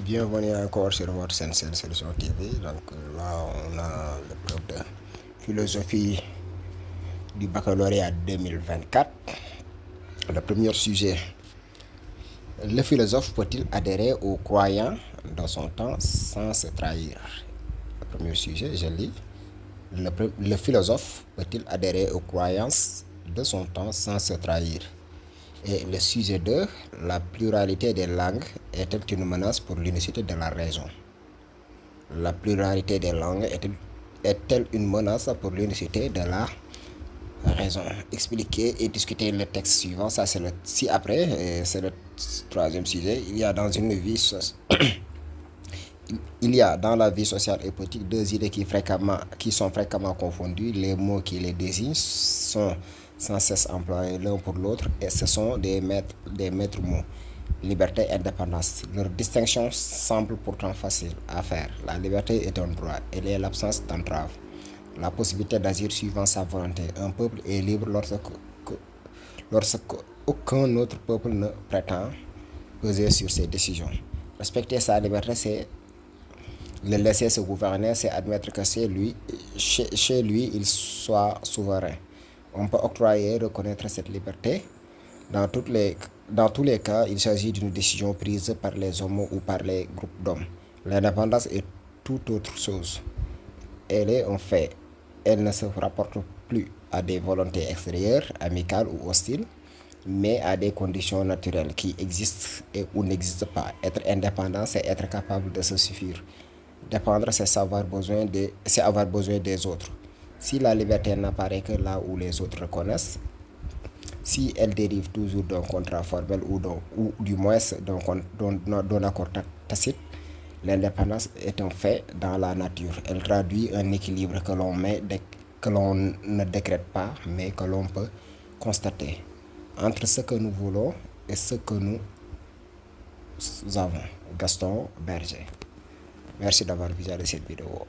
Bienvenue encore sur votre chaîne Solution TV. Donc là, on a l'épreuve de philosophie du baccalauréat 2024. Le premier sujet, le philosophe peut-il adhérer aux croyants dans son temps sans se trahir? Le premier sujet, je lis. Le philosophe peut-il adhérer aux croyances de son temps sans se trahir? Et le sujet 2, la pluralité des langues est-elle une menace pour l'unicité de la raison? La pluralité des langues est-elle une menace pour l'unicité de la raison? Expliquer et discuter le texte suivant, ça c'est le ci-après, c'est le troisième sujet. Il y a dans la vie sociale et politique deux idées qui sont fréquemment confondues. Les mots qui les désignent sont sans cesse employés l'un pour l'autre et ce sont des maîtres mots. Liberté et indépendance. Leur distinction semble pourtant facile à faire. La liberté est un droit, elle est l'absence d'entrave, la possibilité d'agir suivant sa volonté. Un peuple est libre lorsque aucun autre peuple ne prétend peser sur ses décisions. Respecter sa liberté, c'est le laisser se gouverner, c'est admettre que chez lui, il soit souverain. On peut octroyer et reconnaître cette liberté. Dans tous les cas, il s'agit d'une décision prise par les hommes ou par les groupes d'hommes. L'indépendance est tout autre chose. Elle est un fait. Elle ne se rapporte plus à des volontés extérieures, amicales ou hostiles, mais à des conditions naturelles qui existent ou n'existent pas. Être indépendant, c'est être capable de se suffire. Dépendre, c'est avoir besoin des autres. Si la liberté n'apparaît que là où les autres reconnaissent, si elle dérive toujours d'un contrat formel ou du moins d'un accord tacite, l'indépendance est un fait dans la nature. Elle traduit un équilibre que l'on ne décrète pas, mais que l'on peut constater entre ce que nous voulons et ce que nous avons. Gaston Berger. Merci d'avoir visionné cette vidéo.